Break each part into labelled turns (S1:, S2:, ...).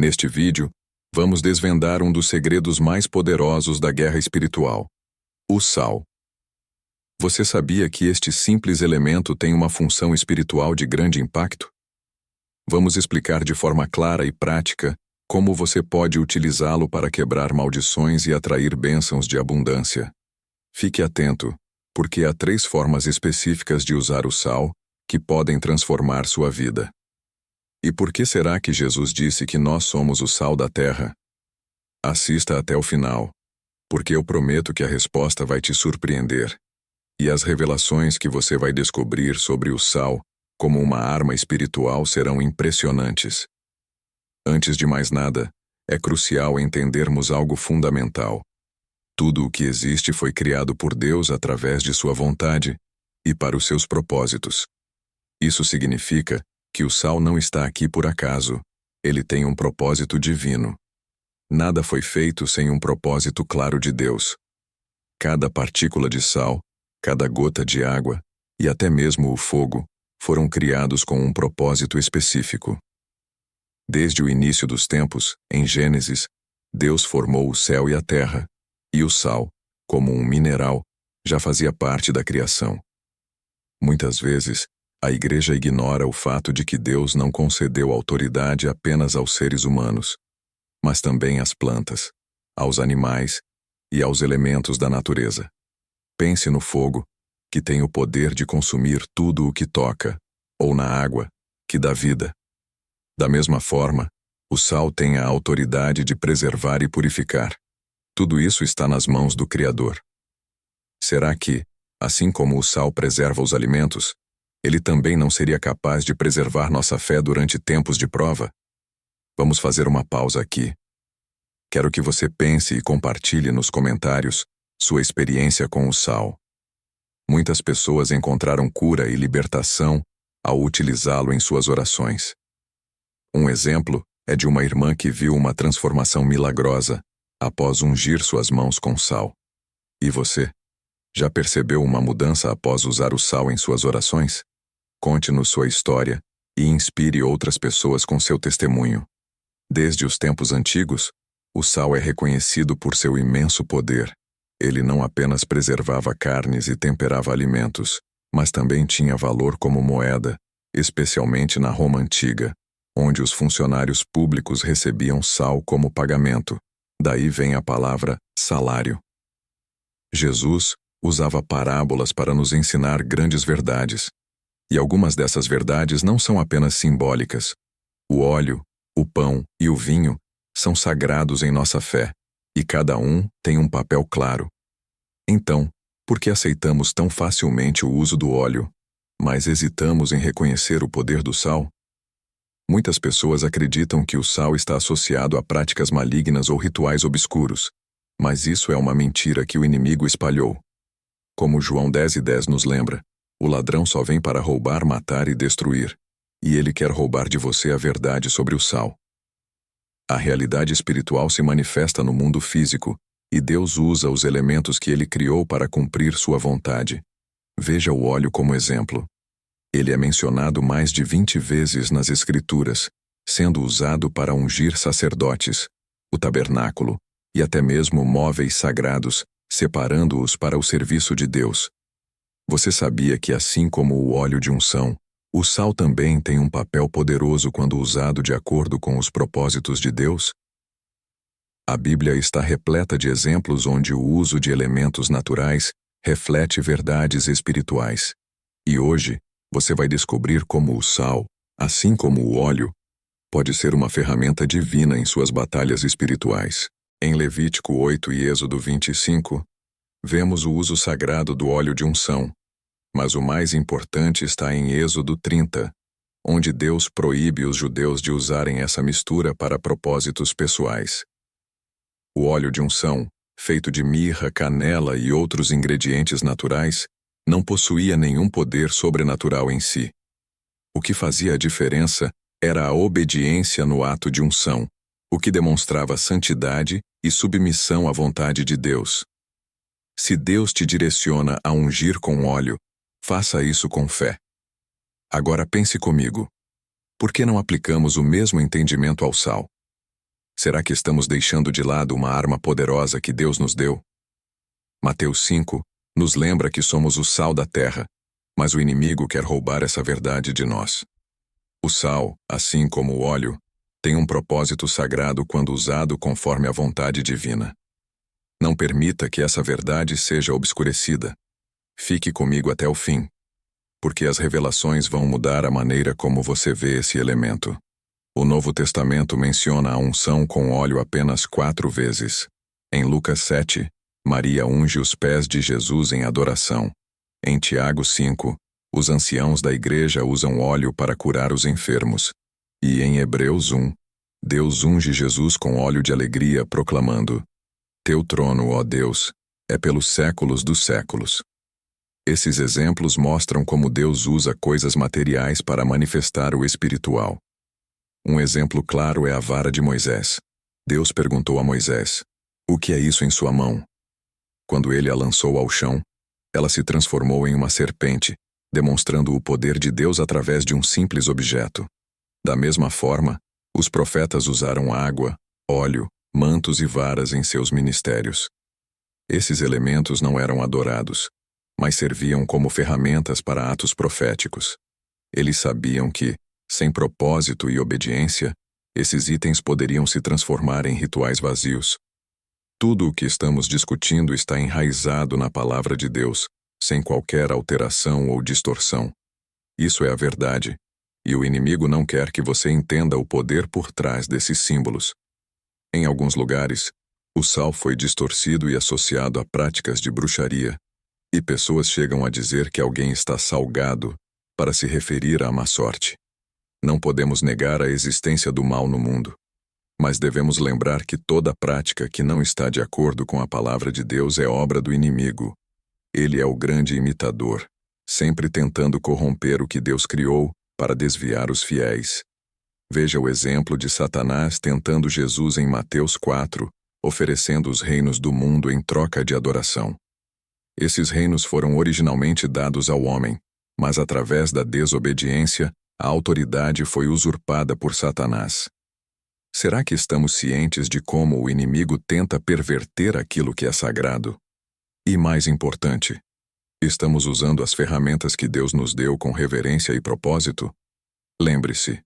S1: Neste vídeo, vamos desvendar um dos segredos mais poderosos da guerra espiritual: o sal. Você sabia que este simples elemento tem uma função espiritual de grande impacto? Vamos explicar de forma clara e prática como você pode utilizá-lo para quebrar maldições e atrair bênçãos de abundância. Fique atento, porque há 3 formas específicas de usar o sal que podem transformar sua vida. E por que será que Jesus disse que nós somos o sal da terra? Assista até o final, porque eu prometo que a resposta vai te surpreender. E as revelações que você vai descobrir sobre o sal como uma arma espiritual serão impressionantes. Antes de mais nada, é crucial entendermos algo fundamental. Tudo o que existe foi criado por Deus através de sua vontade e para os seus propósitos. Isso significa que o sal não está aqui por acaso. Ele tem um propósito divino. Nada foi feito sem um propósito claro de Deus. Cada partícula de sal, cada gota de água e até mesmo o fogo foram criados com um propósito específico. Desde o início dos tempos, em Gênesis, Deus formou o céu e a terra, e o sal, como um mineral, já fazia parte da criação. Muitas vezes, a Igreja ignora o fato de que Deus não concedeu autoridade apenas aos seres humanos, mas também às plantas, aos animais e aos elementos da natureza. Pense no fogo, que tem o poder de consumir tudo o que toca, ou na água, que dá vida. Da mesma forma, o sal tem a autoridade de preservar e purificar. Tudo isso está nas mãos do Criador. Será que, assim como o sal preserva os alimentos, ele também não seria capaz de preservar nossa fé durante tempos de prova? Vamos fazer uma pausa aqui. Quero que você pense e compartilhe nos comentários sua experiência com o sal. Muitas pessoas encontraram cura e libertação ao utilizá-lo em suas orações. Um exemplo é de uma irmã que viu uma transformação milagrosa após ungir suas mãos com sal. E você? Já percebeu uma mudança após usar o sal em suas orações? Conte-nos sua história e inspire outras pessoas com seu testemunho. Desde os tempos antigos, o sal é reconhecido por seu imenso poder. Ele não apenas preservava carnes e temperava alimentos, mas também tinha valor como moeda, especialmente na Roma antiga, onde os funcionários públicos recebiam sal como pagamento. Daí vem a palavra salário. Jesus usava parábolas para nos ensinar grandes verdades. E algumas dessas verdades não são apenas simbólicas. O óleo, o pão e o vinho são sagrados em nossa fé, e cada um tem um papel claro. Então, por que aceitamos tão facilmente o uso do óleo, mas hesitamos em reconhecer o poder do sal? Muitas pessoas acreditam que o sal está associado a práticas malignas ou rituais obscuros, mas isso é uma mentira que o inimigo espalhou. Como João 10:10 nos lembra, o ladrão só vem para roubar, matar e destruir, e ele quer roubar de você a verdade sobre o sal. A realidade espiritual se manifesta no mundo físico, e Deus usa os elementos que ele criou para cumprir sua vontade. Veja o óleo como exemplo. Ele é mencionado mais de 20 vezes nas Escrituras, sendo usado para ungir sacerdotes, o tabernáculo e até mesmo móveis sagrados, separando-os para o serviço de Deus. Você sabia que, assim como o óleo de unção, o sal também tem um papel poderoso quando usado de acordo com os propósitos de Deus? A Bíblia está repleta de exemplos onde o uso de elementos naturais reflete verdades espirituais. E hoje, você vai descobrir como o sal, assim como o óleo, pode ser uma ferramenta divina em suas batalhas espirituais. Em Levítico 8 e Êxodo 25, vemos o uso sagrado do óleo de unção. Mas o mais importante está em Êxodo 30, onde Deus proíbe os judeus de usarem essa mistura para propósitos pessoais. O óleo de unção, feito de mirra, canela e outros ingredientes naturais, não possuía nenhum poder sobrenatural em si. O que fazia a diferença era a obediência no ato de unção, o que demonstrava santidade e submissão à vontade de Deus. Se Deus te direciona a ungir com óleo, faça isso com fé. Agora pense comigo. Por que não aplicamos o mesmo entendimento ao sal? Será que estamos deixando de lado uma arma poderosa que Deus nos deu? Mateus 5 nos lembra que somos o sal da terra, mas o inimigo quer roubar essa verdade de nós. O sal, assim como o óleo, tem um propósito sagrado quando usado conforme a vontade divina. Não permita que essa verdade seja obscurecida. Fique comigo até o fim, porque as revelações vão mudar a maneira como você vê esse elemento. O Novo Testamento menciona a unção com óleo apenas 4 vezes. Em Lucas 7, Maria unge os pés de Jesus em adoração. Em Tiago 5, os anciãos da igreja usam óleo para curar os enfermos. E em Hebreus 1, Deus unge Jesus com óleo de alegria, proclamando: Teu trono, ó Deus, é pelos séculos dos séculos. Esses exemplos mostram como Deus usa coisas materiais para manifestar o espiritual. Um exemplo claro é a vara de Moisés. Deus perguntou a Moisés: O que é isso em sua mão? Quando ele a lançou ao chão, ela se transformou em uma serpente, demonstrando o poder de Deus através de um simples objeto. Da mesma forma, os profetas usaram água, óleo, mantos e varas em seus ministérios. Esses elementos não eram adorados, mas serviam como ferramentas para atos proféticos. Eles sabiam que, sem propósito e obediência, esses itens poderiam se transformar em rituais vazios. Tudo o que estamos discutindo está enraizado na palavra de Deus, sem qualquer alteração ou distorção. Isso é a verdade, e o inimigo não quer que você entenda o poder por trás desses símbolos. Em alguns lugares, o sal foi distorcido e associado a práticas de bruxaria, e pessoas chegam a dizer que alguém está salgado para se referir à má sorte. Não podemos negar a existência do mal no mundo, mas devemos lembrar que toda prática que não está de acordo com a palavra de Deus é obra do inimigo. Ele é o grande imitador, sempre tentando corromper o que Deus criou para desviar os fiéis. Veja o exemplo de Satanás tentando Jesus em Mateus 4, oferecendo os reinos do mundo em troca de adoração. Esses reinos foram originalmente dados ao homem, mas através da desobediência, a autoridade foi usurpada por Satanás. Será que estamos cientes de como o inimigo tenta perverter aquilo que é sagrado? E mais importante, estamos usando as ferramentas que Deus nos deu com reverência e propósito? Lembre-se,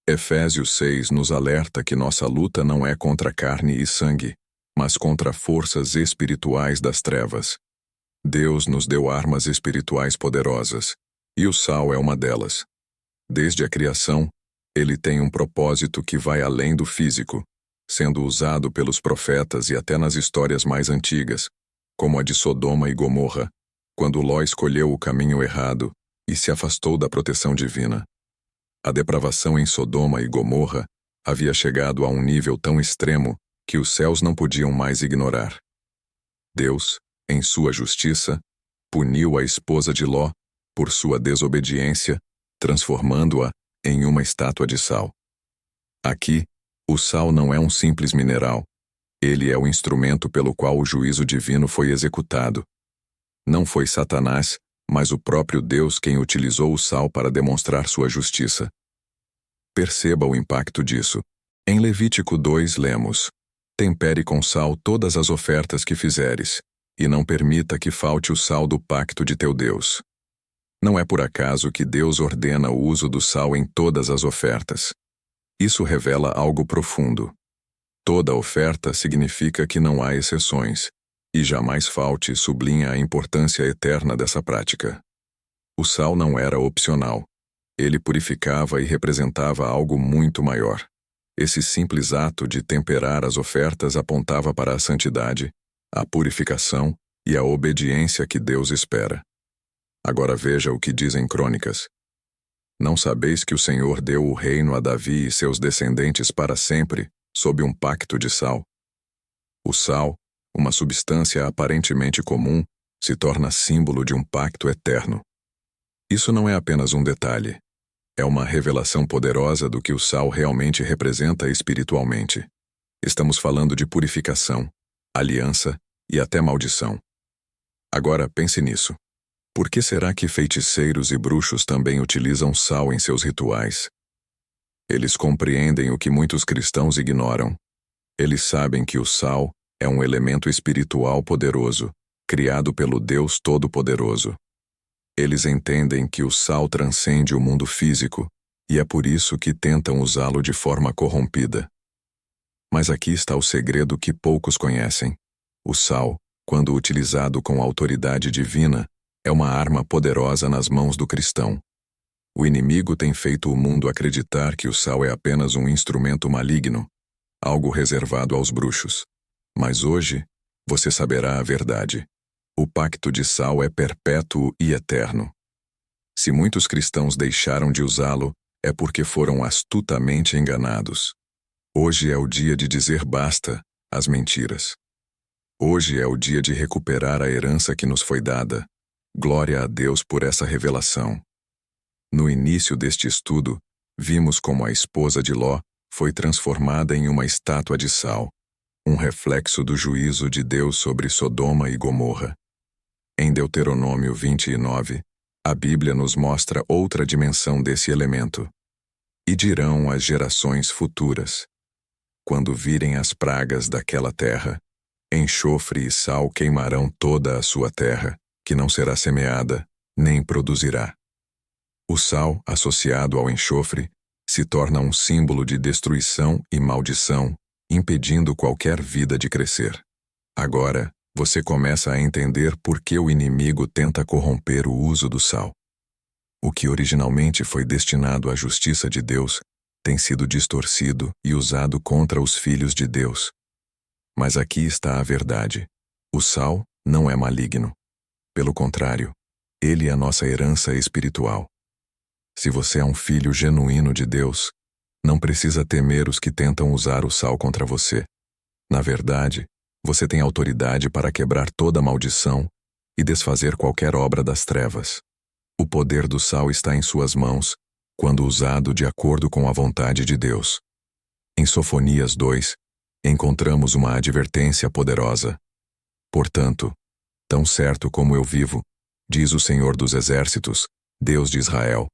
S1: Efésios 6 nos alerta que nossa luta não é contra carne e sangue, mas contra forças espirituais das trevas. Deus nos deu armas espirituais poderosas, e o sal é uma delas. Desde a criação, ele tem um propósito que vai além do físico, sendo usado pelos profetas e até nas histórias mais antigas, como a de Sodoma e Gomorra, quando Ló escolheu o caminho errado e se afastou da proteção divina. A depravação em Sodoma e Gomorra havia chegado a um nível tão extremo que os céus não podiam mais ignorar. Deus, em sua justiça, puniu a esposa de Ló por sua desobediência, transformando-a em uma estátua de sal. Aqui, o sal não é um simples mineral. Ele é o instrumento pelo qual o juízo divino foi executado. Não foi Satanás, mas o próprio Deus quem utilizou o sal para demonstrar sua justiça. Perceba o impacto disso. Em Levítico 2 lemos: Tempere com sal todas as ofertas que fizeres, e não permita que falte o sal do pacto de teu Deus. Não é por acaso que Deus ordena o uso do sal em todas as ofertas. Isso revela algo profundo. Toda oferta significa que não há exceções, e jamais falte sublinha a importância eterna dessa prática. O sal não era opcional. Ele purificava e representava algo muito maior. Esse simples ato de temperar as ofertas apontava para a santidade, a purificação e a obediência que Deus espera. Agora veja o que diz em Crônicas. Não sabeis que o Senhor deu o reino a Davi e seus descendentes para sempre, sob um pacto de sal? O sal, uma substância aparentemente comum, se torna símbolo de um pacto eterno. Isso não é apenas um detalhe. É uma revelação poderosa do que o sal realmente representa espiritualmente. Estamos falando de purificação, aliança e até maldição. Agora pense nisso. Por que será que feiticeiros e bruxos também utilizam sal em seus rituais? Eles compreendem o que muitos cristãos ignoram. Eles sabem que o sal é um elemento espiritual poderoso, criado pelo Deus Todo-Poderoso. Eles entendem que o sal transcende o mundo físico, e é por isso que tentam usá-lo de forma corrompida. Mas aqui está o segredo que poucos conhecem. O sal, quando utilizado com autoridade divina, é uma arma poderosa nas mãos do cristão. O inimigo tem feito o mundo acreditar que o sal é apenas um instrumento maligno, algo reservado aos bruxos. Mas hoje, você saberá a verdade. O pacto de sal é perpétuo e eterno. Se muitos cristãos deixaram de usá-lo, é porque foram astutamente enganados. Hoje é o dia de dizer basta às mentiras. Hoje é o dia de recuperar a herança que nos foi dada. Glória a Deus por essa revelação. No início deste estudo, vimos como a esposa de Ló foi transformada em uma estátua de sal, um reflexo do juízo de Deus sobre Sodoma e Gomorra. Em Deuteronômio 29, a Bíblia nos mostra outra dimensão desse elemento. E dirão às gerações futuras: quando virem as pragas daquela terra, enxofre e sal queimarão toda a sua terra, que não será semeada, nem produzirá. O sal, associado ao enxofre, se torna um símbolo de destruição e maldição, impedindo qualquer vida de crescer. Agora, você começa a entender por que o inimigo tenta corromper o uso do sal. O que originalmente foi destinado à justiça de Deus tem sido distorcido e usado contra os filhos de Deus. Mas aqui está a verdade. O sal não é maligno. Pelo contrário, ele é nossa herança espiritual. Se você é um filho genuíno de Deus, não precisa temer os que tentam usar o sal contra você. Na verdade, você tem autoridade para quebrar toda maldição e desfazer qualquer obra das trevas. O poder do sal está em suas mãos, quando usado de acordo com a vontade de Deus. Em Sofonias 2, encontramos uma advertência poderosa. Portanto, tão certo como eu vivo, diz o Senhor dos Exércitos, Deus de Israel,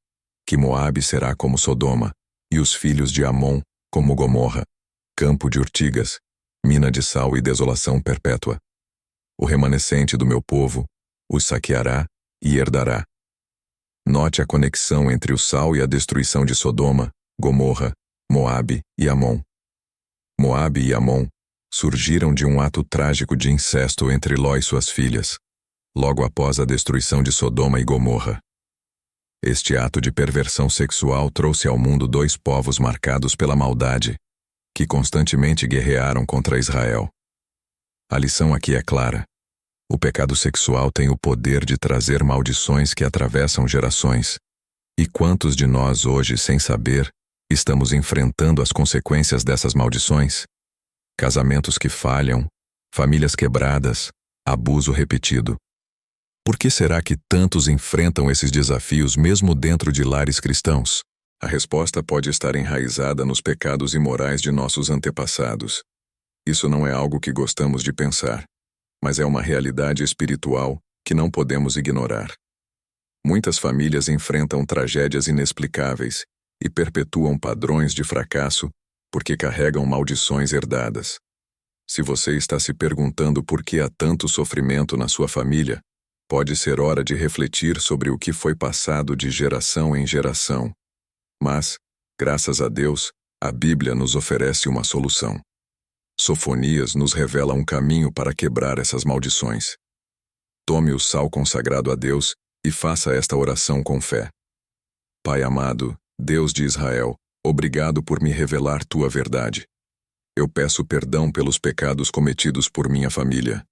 S1: que Moabe será como Sodoma, e os filhos de Amon como Gomorra, campo de urtigas, mina de sal e desolação perpétua. O remanescente do meu povo os saqueará e herdará. Note a conexão entre o sal e a destruição de Sodoma, Gomorra, Moabe e Amon. Moabe e Amon surgiram de um ato trágico de incesto entre Ló e suas filhas, logo após a destruição de Sodoma e Gomorra. Este ato de perversão sexual trouxe ao mundo dois povos marcados pela maldade, que constantemente guerrearam contra Israel. A lição aqui é clara. O pecado sexual tem o poder de trazer maldições que atravessam gerações. E quantos de nós hoje, sem saber, estamos enfrentando as consequências dessas maldições? Casamentos que falham, famílias quebradas, abuso repetido. Por que será que tantos enfrentam esses desafios mesmo dentro de lares cristãos? A resposta pode estar enraizada nos pecados imorais de nossos antepassados. Isso não é algo que gostamos de pensar, mas é uma realidade espiritual que não podemos ignorar. Muitas famílias enfrentam tragédias inexplicáveis e perpetuam padrões de fracasso porque carregam maldições herdadas. Se você está se perguntando por que há tanto sofrimento na sua família, pode ser hora de refletir sobre o que foi passado de geração em geração. Mas, graças a Deus, a Bíblia nos oferece uma solução. Sofonias nos revela um caminho para quebrar essas maldições. Tome o sal consagrado a Deus e faça esta oração com fé. Pai amado, Deus de Israel, obrigado por me revelar tua verdade. Eu peço perdão pelos pecados cometidos por minha família,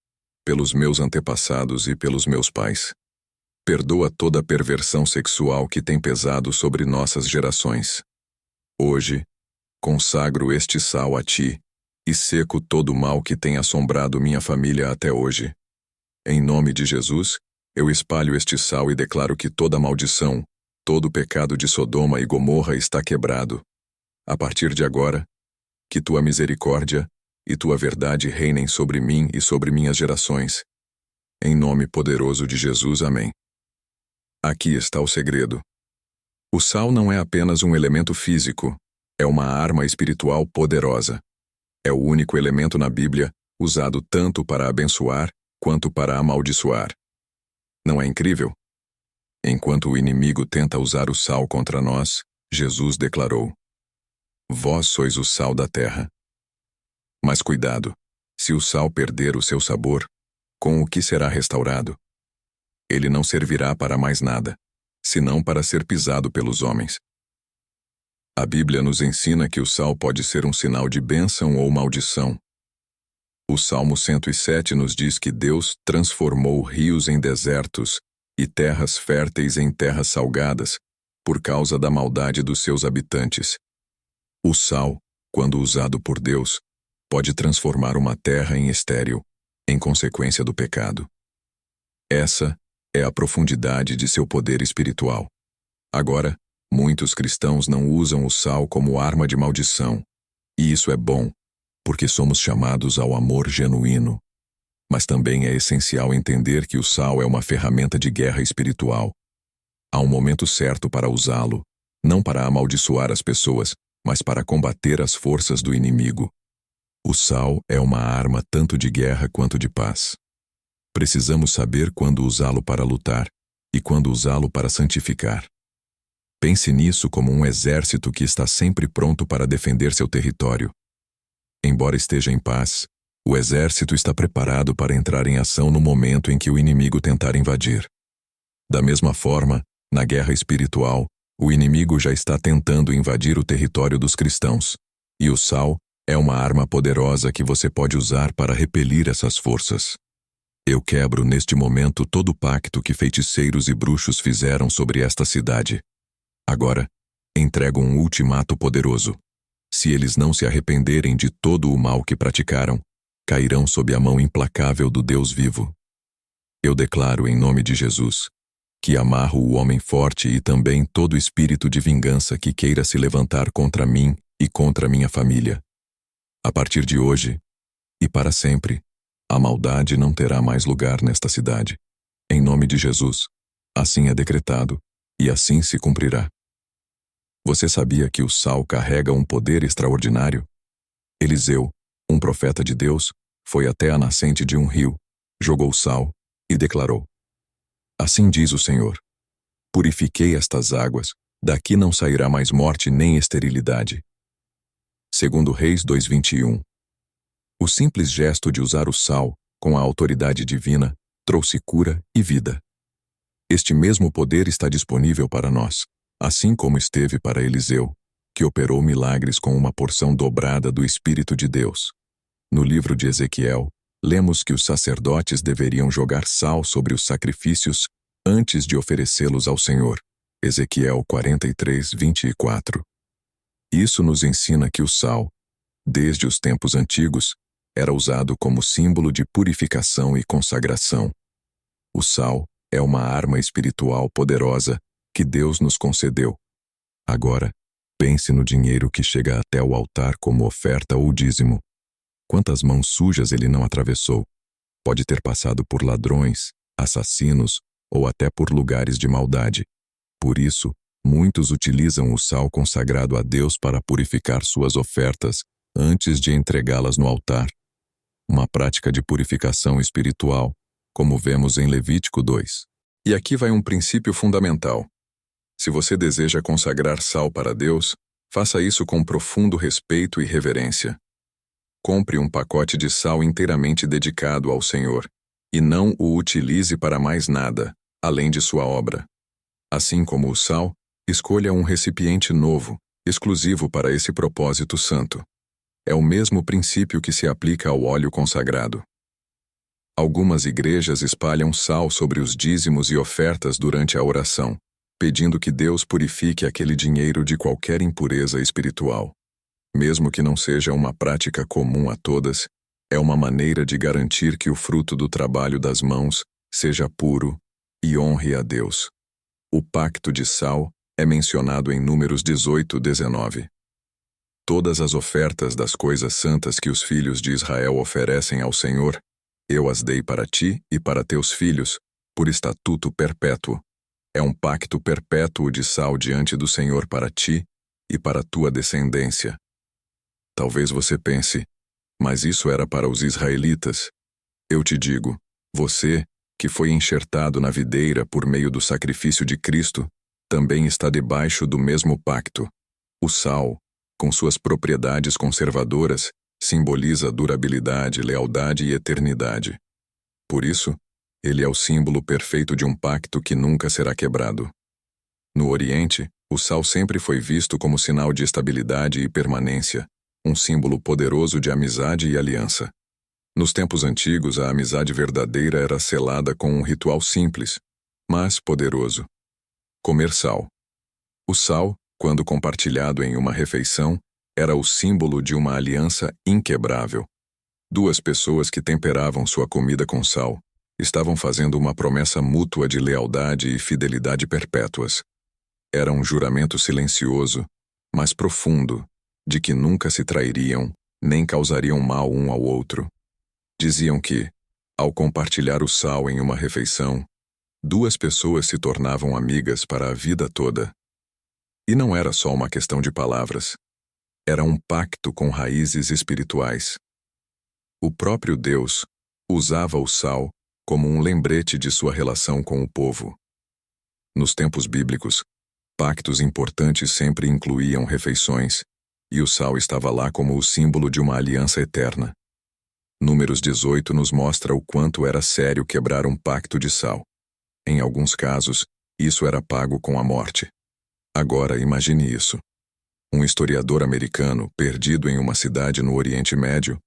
S1: pelos meus antepassados e pelos meus pais. Perdoa toda a perversão sexual que tem pesado sobre nossas gerações. Hoje, consagro este sal a ti e seco todo o mal que tem assombrado minha família até hoje. Em nome de Jesus, eu espalho este sal e declaro que toda maldição, todo o pecado de Sodoma e Gomorra está quebrado. A partir de agora, que tua misericórdia e tua verdade reinem sobre mim e sobre minhas gerações. Em nome poderoso de Jesus, amém. Aqui está o segredo. O sal não é apenas um elemento físico, é uma arma espiritual poderosa. É o único elemento na Bíblia usado tanto para abençoar quanto para amaldiçoar. Não é incrível? Enquanto o inimigo tenta usar o sal contra nós, Jesus declarou: Vós sois o sal da terra. Mas cuidado, se o sal perder o seu sabor, com o que será restaurado? Ele não servirá para mais nada, senão para ser pisado pelos homens. A Bíblia nos ensina que o sal pode ser um sinal de bênção ou maldição. O Salmo 107 nos diz que Deus transformou rios em desertos e terras férteis em terras salgadas, por causa da maldade dos seus habitantes. O sal, quando usado por Deus, pode transformar uma terra em estéril, em consequência do pecado. Essa é a profundidade de seu poder espiritual. Agora, muitos cristãos não usam o sal como arma de maldição, e isso é bom, porque somos chamados ao amor genuíno. Mas também é essencial entender que o sal é uma ferramenta de guerra espiritual. Há um momento certo para usá-lo, não para amaldiçoar as pessoas, mas para combater as forças do inimigo. O sal é uma arma tanto de guerra quanto de paz. Precisamos saber quando usá-lo para lutar e quando usá-lo para santificar. Pense nisso como um exército que está sempre pronto para defender seu território. Embora esteja em paz, o exército está preparado para entrar em ação no momento em que o inimigo tentar invadir. Da mesma forma, na guerra espiritual, o inimigo já está tentando invadir o território dos cristãos, e o sal é uma arma poderosa que você pode usar para repelir essas forças. Eu quebro neste momento todo o pacto que feiticeiros e bruxos fizeram sobre esta cidade. Agora, entrego um ultimato poderoso. Se eles não se arrependerem de todo o mal que praticaram, cairão sob a mão implacável do Deus vivo. Eu declaro em nome de Jesus que amarro o homem forte e também todo espírito de vingança que queira se levantar contra mim e contra minha família. A partir de hoje, e para sempre, a maldade não terá mais lugar nesta cidade. Em nome de Jesus, assim é decretado, e assim se cumprirá. Você sabia que o sal carrega um poder extraordinário? Eliseu, um profeta de Deus, foi até a nascente de um rio, jogou sal e declarou: Assim diz o Senhor: Purifiquei estas águas, daqui não sairá mais morte nem esterilidade. Segundo Reis 2:21. O simples gesto de usar o sal, com a autoridade divina, trouxe cura e vida. Este mesmo poder está disponível para nós, assim como esteve para Eliseu, que operou milagres com uma porção dobrada do Espírito de Deus. No livro de Ezequiel, lemos que os sacerdotes deveriam jogar sal sobre os sacrifícios antes de oferecê-los ao Senhor. Ezequiel 43:24. Isso nos ensina que o sal, desde os tempos antigos, era usado como símbolo de purificação e consagração. O sal é uma arma espiritual poderosa que Deus nos concedeu. Agora, pense no dinheiro que chega até o altar como oferta ou dízimo. Quantas mãos sujas ele não atravessou? Pode ter passado por ladrões, assassinos ou até por lugares de maldade. Por isso, muitos utilizam o sal consagrado a Deus para purificar suas ofertas antes de entregá-las no altar. Uma prática de purificação espiritual, como vemos em Levítico 2. E aqui vai um princípio fundamental. Se você deseja consagrar sal para Deus, faça isso com profundo respeito e reverência. Compre um pacote de sal inteiramente dedicado ao Senhor, e não o utilize para mais nada, além de sua obra. Assim como o sal, escolha um recipiente novo, exclusivo para esse propósito santo. É o mesmo princípio que se aplica ao óleo consagrado. Algumas igrejas espalham sal sobre os dízimos e ofertas durante a oração, pedindo que Deus purifique aquele dinheiro de qualquer impureza espiritual. Mesmo que não seja uma prática comum a todas, é uma maneira de garantir que o fruto do trabalho das mãos seja puro e honre a Deus. O pacto de sal é mencionado em Números 18:19. Todas as ofertas das coisas santas que os filhos de Israel oferecem ao Senhor, eu as dei para ti e para teus filhos, por estatuto perpétuo. É um pacto perpétuo de sal diante do Senhor para ti e para tua descendência. Talvez você pense, Mas isso era para os israelitas. Eu te digo, você, que foi enxertado na videira por meio do sacrifício de Cristo, também está debaixo do mesmo pacto. O sal, com suas propriedades conservadoras, simboliza durabilidade, lealdade e eternidade. Por isso, ele é o símbolo perfeito de um pacto que nunca será quebrado. No Oriente, o sal sempre foi visto como sinal de estabilidade e permanência, um símbolo poderoso de amizade e aliança. Nos tempos antigos, a amizade verdadeira era selada com um ritual simples, mas poderoso. Comer sal. O sal, quando compartilhado em uma refeição, era o símbolo de uma aliança inquebrável. Duas pessoas que temperavam sua comida com sal estavam fazendo uma promessa mútua de lealdade e fidelidade perpétuas. Era um juramento silencioso, mas profundo, de que nunca se trairiam, nem causariam mal um ao outro. Diziam que, ao compartilhar o sal em uma refeição, duas pessoas se tornavam amigas para a vida toda. E não era só uma questão de palavras. Era um pacto com raízes espirituais. O próprio Deus usava o sal como um lembrete de sua relação com o povo. Nos tempos bíblicos, pactos importantes sempre incluíam refeições, e o sal estava lá como o símbolo de uma aliança eterna. Números 18 nos mostra o quanto era sério quebrar um pacto de sal. Em alguns casos, isso era pago com a morte. Agora imagine isso. Um historiador americano, perdido em uma cidade no Oriente Médio,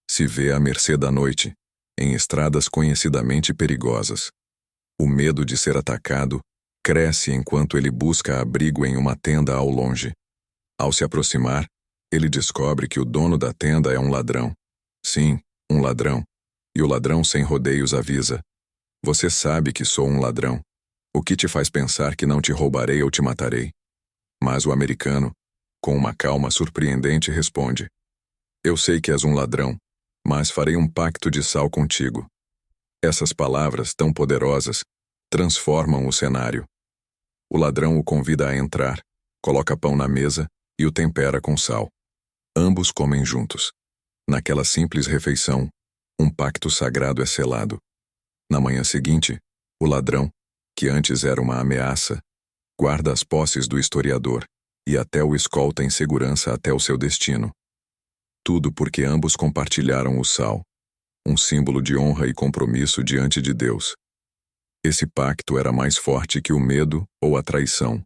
S1: se vê à mercê da noite, em estradas conhecidamente perigosas. O medo de ser atacado cresce enquanto ele busca abrigo em uma tenda ao longe. Ao se aproximar, ele descobre que o dono da tenda é um ladrão. Sim, um ladrão. E o ladrão sem rodeios avisa: você sabe que sou um ladrão. O que te faz pensar que não te roubarei ou te matarei? Mas o americano, com uma calma surpreendente, responde: eu sei que és um ladrão, mas farei um pacto de sal contigo. Essas palavras, tão poderosas, transformam o cenário. O ladrão o convida a entrar, coloca pão na mesa e o tempera com sal. Ambos comem juntos. Naquela simples refeição, um pacto sagrado é selado. Na manhã seguinte, o ladrão, que antes era uma ameaça, guarda as posses do historiador e até o escolta em segurança até o seu destino. Tudo porque ambos compartilharam o sal, um símbolo de honra e compromisso diante de Deus. Esse pacto era mais forte que o medo ou a traição.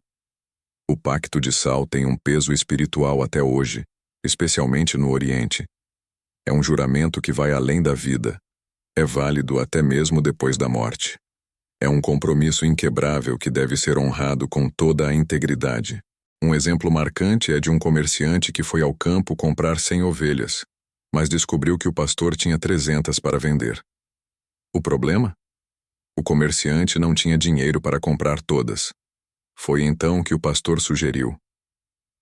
S1: O pacto de sal tem um peso espiritual até hoje, especialmente no Oriente. É um juramento que vai além da vida. É válido até mesmo depois da morte. É um compromisso inquebrável que deve ser honrado com toda a integridade. Um exemplo marcante é de um comerciante que foi ao campo comprar 100 ovelhas, mas descobriu que o pastor tinha 300 para vender. O problema? O comerciante não tinha dinheiro para comprar todas. Foi então que o pastor sugeriu: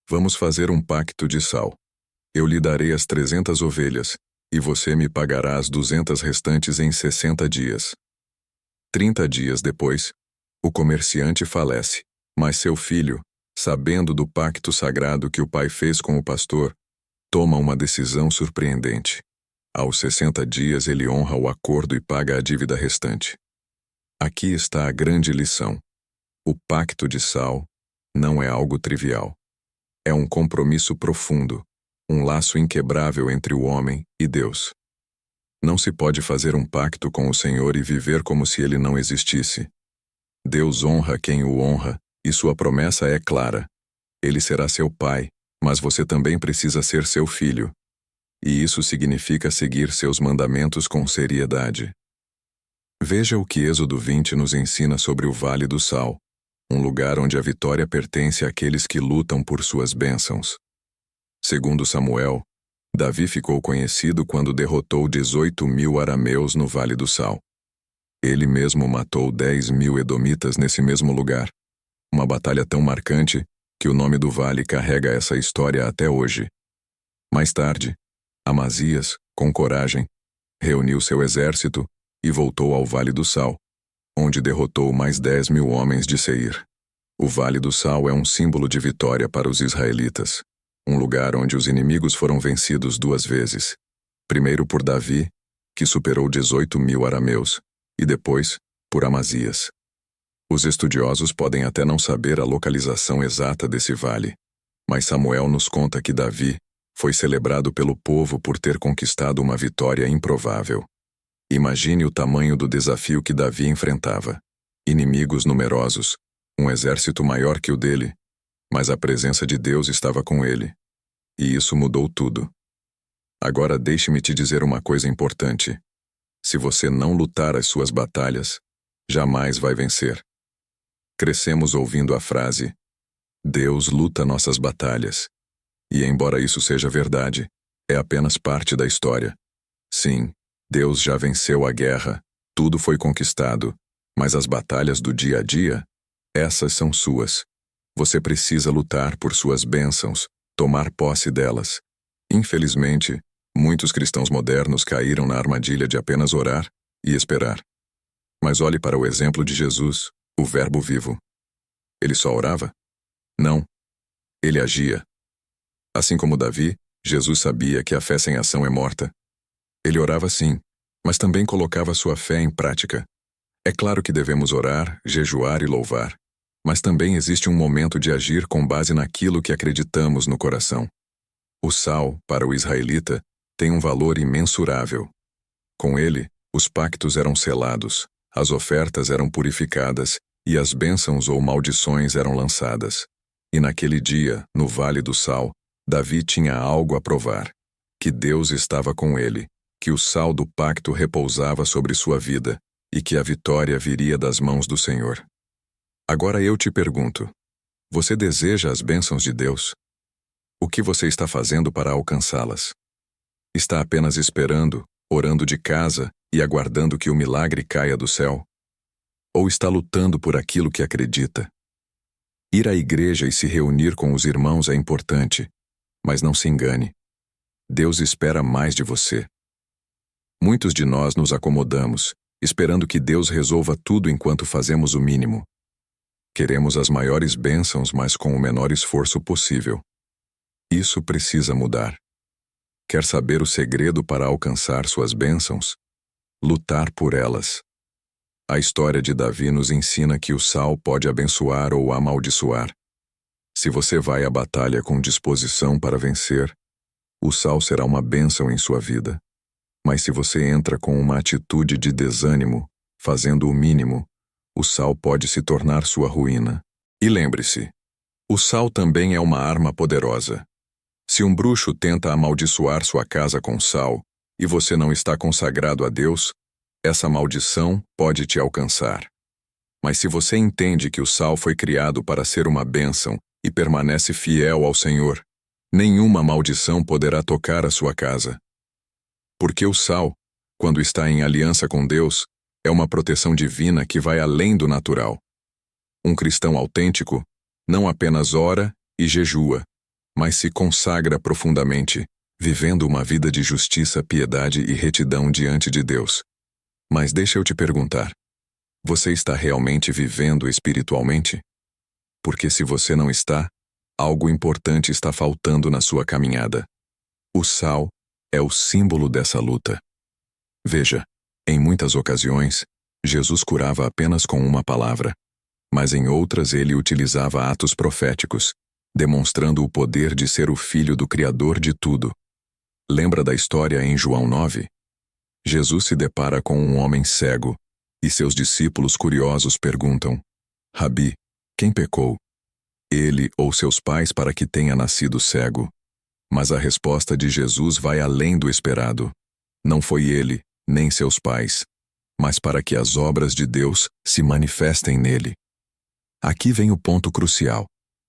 S1: vamos fazer um pacto de sal. Eu lhe darei as 300 ovelhas, e você me pagará as 200 restantes em 60 dias. 30 dias depois, o comerciante falece, mas seu filho, sabendo do pacto sagrado que o pai fez com o pastor, toma uma decisão surpreendente. Aos 60 dias ele honra o acordo e paga a dívida restante. Aqui está a grande lição. O pacto de sal não é algo trivial. É um compromisso profundo, um laço inquebrável entre o homem e Deus. Não se pode fazer um pacto com o Senhor e viver como se ele não existisse. Deus honra quem o honra, e sua promessa é clara. Ele será seu pai, mas você também precisa ser seu filho. E isso significa seguir seus mandamentos com seriedade. Veja o que Êxodo 20 nos ensina sobre o Vale do Sal, um lugar onde a vitória pertence àqueles que lutam por suas bênçãos. Segundo Samuel, Davi ficou conhecido quando derrotou 18.000 arameus no Vale do Sal. Ele mesmo matou 10.000 edomitas nesse mesmo lugar. Uma batalha tão marcante que o nome do vale carrega essa história até hoje. Mais tarde, Amazias, com coragem, reuniu seu exército e voltou ao Vale do Sal, onde derrotou mais 10.000 homens de Seir. O Vale do Sal é um símbolo de vitória para os israelitas, um lugar onde os inimigos foram vencidos 2 vezes. Primeiro por Davi, que superou 18.000 arameus, e depois por Amazias. Os estudiosos podem até não saber a localização exata desse vale, mas Samuel nos conta que Davi foi celebrado pelo povo por ter conquistado uma vitória improvável. Imagine o tamanho do desafio que Davi enfrentava. Inimigos numerosos, um exército maior que o dele, mas a presença de Deus estava com ele. E isso mudou tudo. Agora deixe-me te dizer uma coisa importante. Se você não lutar as suas batalhas, jamais vai vencer. Crescemos ouvindo a frase: Deus luta nossas batalhas. E embora isso seja verdade, é apenas parte da história. Sim, Deus já venceu a guerra, tudo foi conquistado, mas as batalhas do dia a dia, essas são suas. Você precisa lutar por suas bênçãos, tomar posse delas. Infelizmente, muitos cristãos modernos caíram na armadilha de apenas orar e esperar. Mas olhe para o exemplo de Jesus, o Verbo vivo. Ele só orava? Não. Ele agia. Assim como Davi, Jesus sabia que a fé sem ação é morta. Ele orava sim, mas também colocava sua fé em prática. É claro que devemos orar, jejuar e louvar, mas também existe um momento de agir com base naquilo que acreditamos no coração. O sal, para o israelita, tem um valor imensurável. Com ele, os pactos eram selados, as ofertas eram purificadas e as bênçãos ou maldições eram lançadas. E naquele dia, no Vale do Sal, Davi tinha algo a provar: que Deus estava com ele, que o sal do pacto repousava sobre sua vida e que a vitória viria das mãos do Senhor. Agora eu te pergunto: você deseja as bênçãos de Deus? O que você está fazendo para alcançá-las? Está apenas esperando, orando de casa e aguardando que o milagre caia do céu? Ou está lutando por aquilo que acredita? Ir à igreja e se reunir com os irmãos é importante, mas não se engane. Deus espera mais de você. Muitos de nós nos acomodamos, esperando que Deus resolva tudo enquanto fazemos o mínimo. Queremos as maiores bênçãos, mas com o menor esforço possível. Isso precisa mudar. Quer saber o segredo para alcançar suas bênçãos? Lutar por elas. A história de Davi nos ensina que o sal pode abençoar ou amaldiçoar. Se você vai à batalha com disposição para vencer, o sal será uma bênção em sua vida. Mas se você entra com uma atitude de desânimo, fazendo o mínimo, o sal pode se tornar sua ruína. E lembre-se, o sal também é uma arma poderosa. Se um bruxo tenta amaldiçoar sua casa com sal, e você não está consagrado a Deus, essa maldição pode te alcançar. Mas se você entende que o sal foi criado para ser uma bênção e permanece fiel ao Senhor, nenhuma maldição poderá tocar a sua casa. Porque o sal, quando está em aliança com Deus, é uma proteção divina que vai além do natural. Um cristão autêntico não apenas ora e jejua, mas se consagra profundamente, vivendo uma vida de justiça, piedade e retidão diante de Deus. Mas deixa eu te perguntar: você está realmente vivendo espiritualmente? Porque se você não está, algo importante está faltando na sua caminhada. O sal é o símbolo dessa luta. Veja, em muitas ocasiões, Jesus curava apenas com uma palavra, mas em outras ele utilizava atos proféticos, demonstrando o poder de ser o Filho do Criador de tudo. Lembra da história em João 9? Jesus se depara com um homem cego, e seus discípulos curiosos perguntam: Rabi, quem pecou? Ele ou seus pais para que tenha nascido cego? Mas a resposta de Jesus vai além do esperado. Não foi ele, nem seus pais, mas para que as obras de Deus se manifestem nele. Aqui vem o ponto crucial.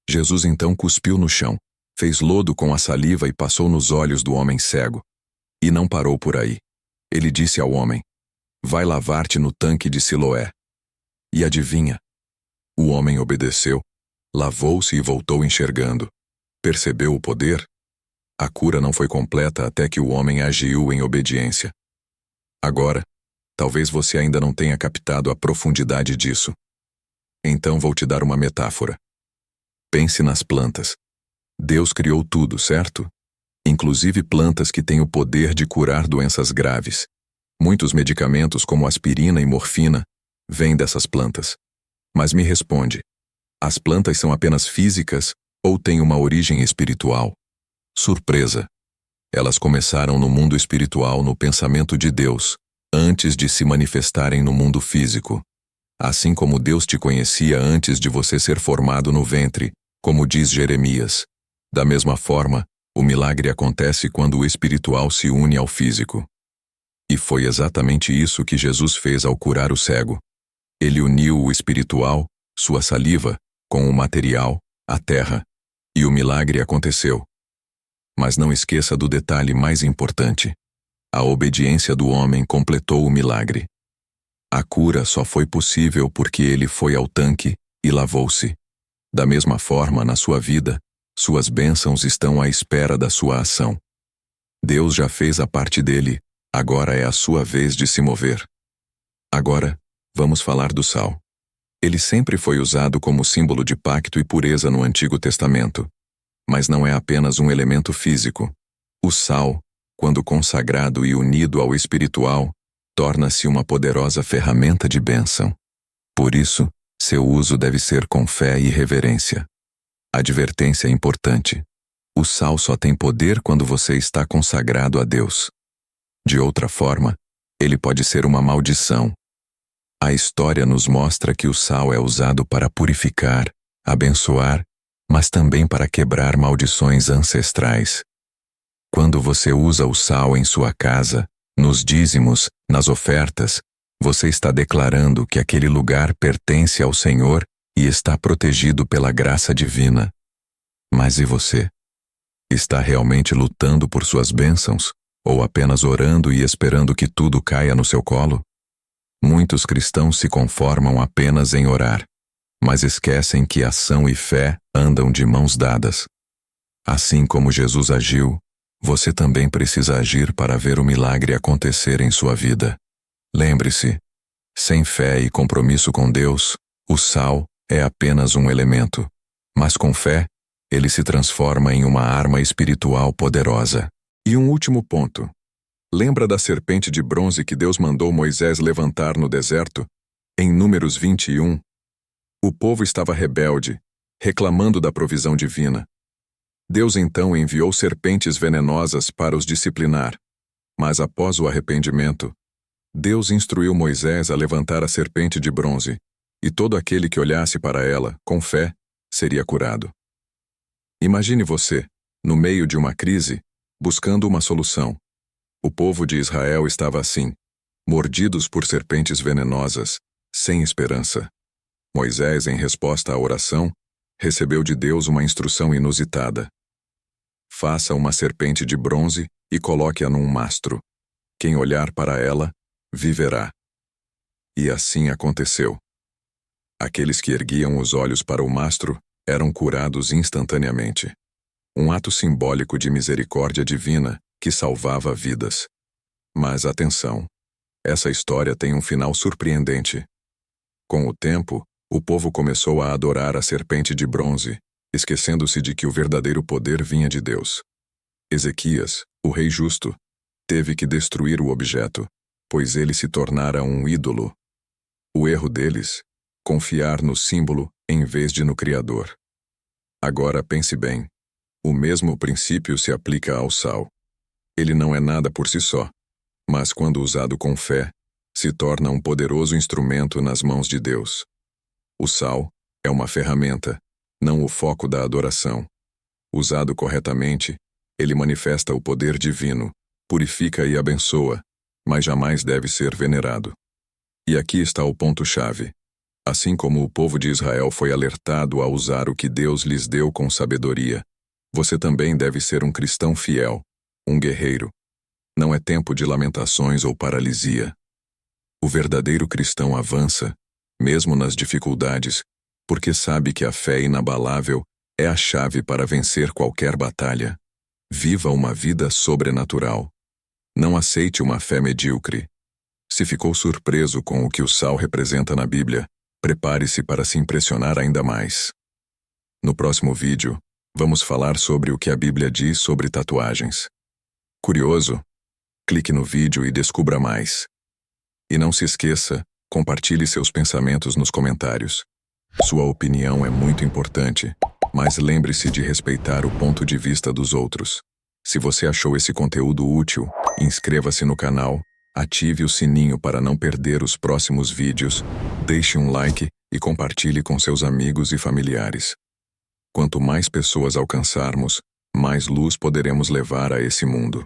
S1: Jesus então cuspiu no chão, fez lodo com a saliva e passou nos olhos do homem cego. E não parou por aí. Ele disse ao homem: vai lavar-te no tanque de Siloé. E adivinha? O homem obedeceu, lavou-se e voltou enxergando. Percebeu o poder? A cura não foi completa até que o homem agiu em obediência. Agora, talvez você ainda não tenha captado a profundidade disso. Então vou te dar uma metáfora. Pense nas plantas. Deus criou tudo, certo? inclusive plantas que têm o poder de curar doenças graves. Muitos medicamentos, como aspirina e morfina, vêm dessas plantas. Mas me responde, as plantas são apenas físicas ou têm uma origem espiritual? Surpresa! Elas começaram no mundo espiritual, no pensamento de Deus, antes de se manifestarem no mundo físico. Assim como Deus te conhecia antes de você ser formado no ventre, como diz Jeremias. Da mesma forma, o milagre acontece quando o espiritual se une ao físico. E foi exatamente isso que Jesus fez ao curar o cego. Ele uniu o espiritual, sua saliva, com o material, a terra, e o milagre aconteceu. Mas não esqueça do detalhe mais importante. A obediência do homem completou o milagre. A cura só foi possível porque ele foi ao tanque e lavou-se. Da mesma forma, na sua vida, suas bênçãos estão à espera da sua ação. Deus já fez a parte dele, agora é a sua vez de se mover. Agora, vamos falar do sal. Ele sempre foi usado como símbolo de pacto e pureza no Antigo Testamento. Mas não é apenas um elemento físico. O sal, quando consagrado e unido ao espiritual, torna-se uma poderosa ferramenta de bênção. Por isso, seu uso deve ser com fé e reverência. Advertência importante. O sal só tem poder quando você está consagrado a Deus. De outra forma, ele pode ser uma maldição. A história nos mostra que o sal é usado para purificar, abençoar, mas também para quebrar maldições ancestrais. Quando você usa o sal em sua casa, nos dízimos, nas ofertas, você está declarando que aquele lugar pertence ao Senhor e está protegido pela graça divina. Mas e você? Está realmente lutando por suas bênçãos, ou apenas orando e esperando que tudo caia no seu colo? Muitos cristãos se conformam apenas em orar, mas esquecem que ação e fé andam de mãos dadas. Assim como Jesus agiu, você também precisa agir para ver o milagre acontecer em sua vida. Lembre-se, sem fé e compromisso com Deus, o sal é apenas um elemento, mas com fé, ele se transforma em uma arma espiritual poderosa. E um último ponto. Lembra da serpente de bronze que Deus mandou Moisés levantar no deserto? Em Números 21, o povo estava rebelde, reclamando da provisão divina. Deus então enviou serpentes venenosas para os disciplinar. Mas após o arrependimento, Deus instruiu Moisés a levantar a serpente de bronze, e todo aquele que olhasse para ela, com fé, seria curado. Imagine você, no meio de uma crise, buscando uma solução. O povo de Israel estava assim, mordidos por serpentes venenosas, sem esperança. Moisés, em resposta à oração, recebeu de Deus uma instrução inusitada. Faça uma serpente de bronze e coloque-a num mastro. Quem olhar para ela, viverá. E assim aconteceu. Aqueles que erguiam os olhos para o mastro eram curados instantaneamente. Um ato simbólico de misericórdia divina que salvava vidas. Mas atenção, essa história tem um final surpreendente. Com o tempo, o povo começou a adorar a serpente de bronze, esquecendo-se de que o verdadeiro poder vinha de Deus. Ezequias, o rei justo, teve que destruir o objeto, pois ele se tornara um ídolo. O erro deles, confiar no símbolo em vez de no Criador. Agora pense bem, o mesmo princípio se aplica ao sal. Ele não é nada por si só, mas quando usado com fé, se torna um poderoso instrumento nas mãos de Deus. O sal é uma ferramenta, não o foco da adoração. Usado corretamente, ele manifesta o poder divino, purifica e abençoa, mas jamais deve ser venerado. E aqui está o ponto-chave. Assim como o povo de Israel foi alertado a usar o que Deus lhes deu com sabedoria, você também deve ser um cristão fiel, um guerreiro. Não é tempo de lamentações ou paralisia. O verdadeiro cristão avança, mesmo nas dificuldades, porque sabe que a fé inabalável é a chave para vencer qualquer batalha. Viva uma vida sobrenatural. Não aceite uma fé medíocre. Se ficou surpreso com o que o sal representa na Bíblia, prepare-se para se impressionar ainda mais. No próximo vídeo, Vamos falar sobre o que a Bíblia diz sobre tatuagens. Curioso? Clique no vídeo e descubra mais. E não se esqueça, compartilhe seus pensamentos nos comentários. Sua opinião é muito importante, mas lembre-se de respeitar o ponto de vista dos outros. Se você achou esse conteúdo útil, inscreva-se no canal, ative o sininho para não perder os próximos vídeos, deixe um like e compartilhe com seus amigos e familiares. Quanto mais pessoas alcançarmos, mais luz poderemos levar a esse mundo.